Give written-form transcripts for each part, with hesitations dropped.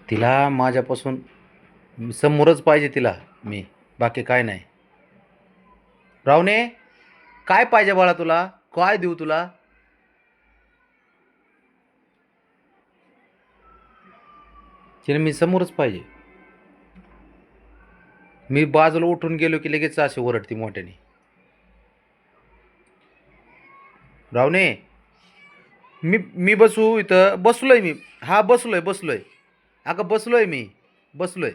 तिला माझ्यापासून समोरच पाहिजे तिला मी, बाकी काय नाही. रावणे, काय पाहिजे बाळा तुला? काय देऊ तुला? तिला मी समोरच पाहिजे. मी बाजूला उठून गेलो की लगेच अशी ओरडती मोठ्याने. रावणे, मी बसू इथं? बसलोय मी. हा बसलोय. अगं बसलोय मी. बसलोय.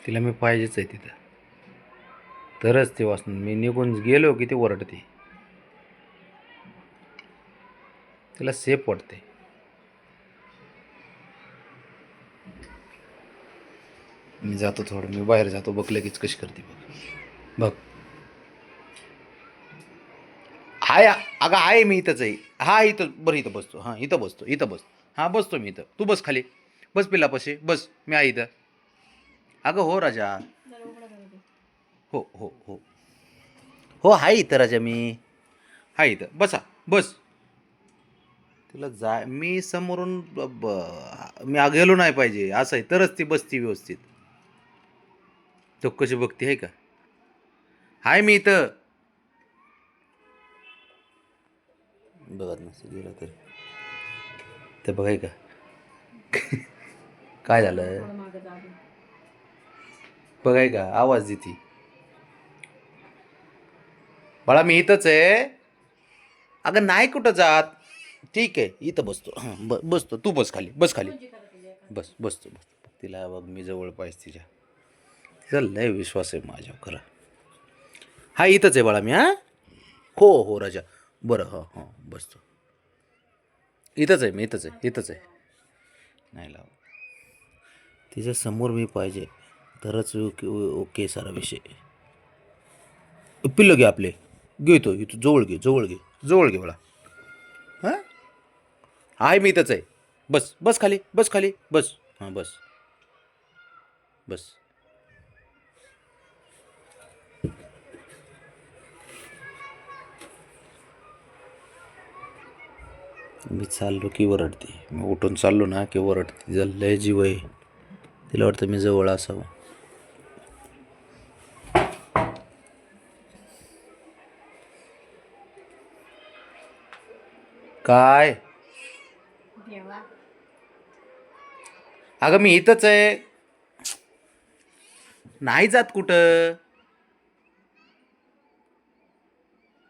तिला मी पाहिजेच आहे तिथं, तरच ते वाचून. मी निघून गेलो की ती ओरडते. तिला सेफ वाटते. मी जातो थोडं, मी बाहेर जातो. बघ लगेच कशी करते बघ. बघ आहे. अगं आहे, मी इथंच आहे. हा इथं बरं, इथं बसतो. हां इथं बसतो. हां बसतो मी इथं. तू बस खाली. बस पिल्लापाशी बस. मी आहे इथं. अगं हो राजा. हो. हो आहे इथं राजा. मी आहे इथं. बसा. बस. तिला मी समोरून मी गेलो नाही पाहिजे असं आहे, तरच ती बसती व्यवस्थित. तो कशी बघती आहे का? हाय मी इथं. बघत नसतं गेलं तर. ते बघाय का काय झालं? बघाय का आवाज देती. बाळा मी इथंच आहे. अगं नाही कुठं जात. ठीक आहे इथं बसतो. हां बसतो. तू बस खाली. बस खाली. बसतो. तिला बघ मी जवळ पाहिजे तिच्या. तिचा लय विश्वास आहे माझ्यावर खरं. हा इथंच आहे बाळा मी. हां हो राजा. बरं हो बसतो. इथंच आहे मी. इथंच आहे. नाही लाव. तिच्या समोर मी पाहिजे, तरच ओके सारा विषय. पिल्लं घे आपले. घे इथं जवळ घे बाळा. हां आहे मी इथंच आहे. बस खाली. बस. हां बस. मी चाललो की ओरडते. मी उठून चाललो ना की ओरडते. तिचा लय जीव आहे. तिला वाटतं मी जवळ असावं. काय? अगं मी इथंच आहे. नाही जात कुठं.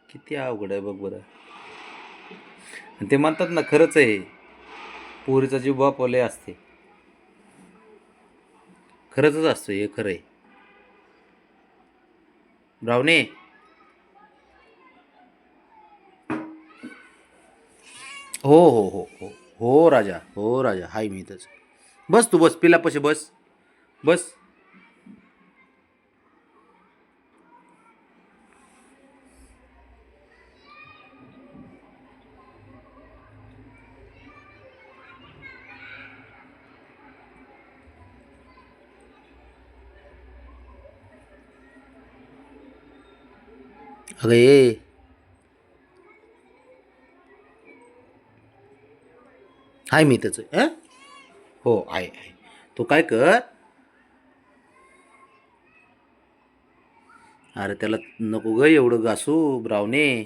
किती अवघड आहे बघ बरं. ते म्हणतात ना, खरंच आहे. पोरीचा जीव बापाले असते. खरंच असतं हे, खरं आहे. ब्रावणे, हो राजा. हो राजा. हाय मी इथंच. बस तू बस. पिलापाशी बस. अगं ये. हाय मी इथंच आहे. हो आहे. तू काय कर. अरे त्याला नको ग एवढं घासू ब्रावणे.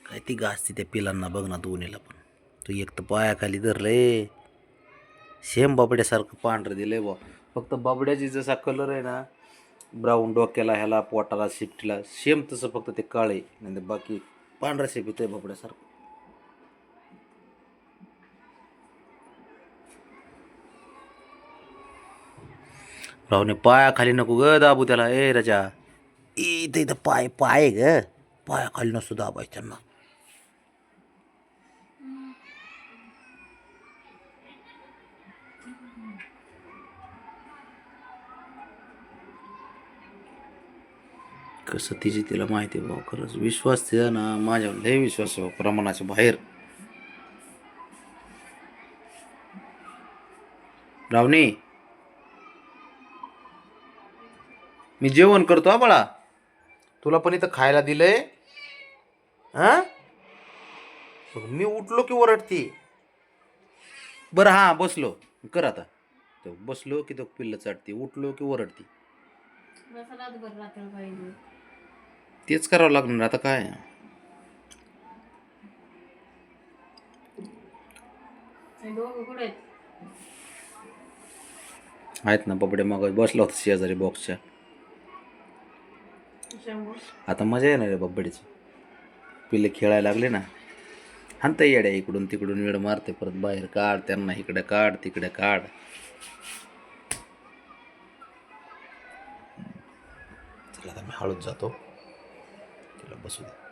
काय ती घासते त्या पिलांना बघ ना दोन्हीला पण. तू एक तर पायाखाली धरलंय. सेम बाबड्यासारखं पांढरं दिलंय बा. फक्त बाबड्याची जसा कलर आहे ना, ब्राऊन डोक्याला, ह्याला पोटाला, शिफ्टीला सेम तसं, फक्त ते काळे म्हणजे बाकी पांढरा शेप येतोय बाबड्यासारखं. राहूने पायाखाली नको ग दाबू त्याला. ए राजा, इथं इथं पाय पाय ग. पायाखाली नसतो दाबायचं त्यांना. कसं तिची तिला माहिती आहे भाऊ. खरंच विश्वास तिचा ना माझ्यावर लय विश्वास आहे, प्रमाणाच्या बाहेर. रावणे, मी जेवण करतो हा बाळा. तुला पण इथं खायला दिलंय. हा बघ, मी उठलो की ओरडती. बरं हां बसलो. कर आता. तो बसलो की तो पिल्लं चाटते, उठलो की ओरडती. तेच करावं लागणार आता काय. आहेत ना बबडे, मग बसला होता शेजारी बॉक्सच्या. आता मजा येणार आहे बबडीची. पिल्ले खेळायला लागले ना, हाणता येड्या इकडून तिकडून वेळ मारते, परत बाहेर काढ त्यांना, इकडे काढ तिकडे काढ. चला आता मी हळूच जातो, तिला बसू दे.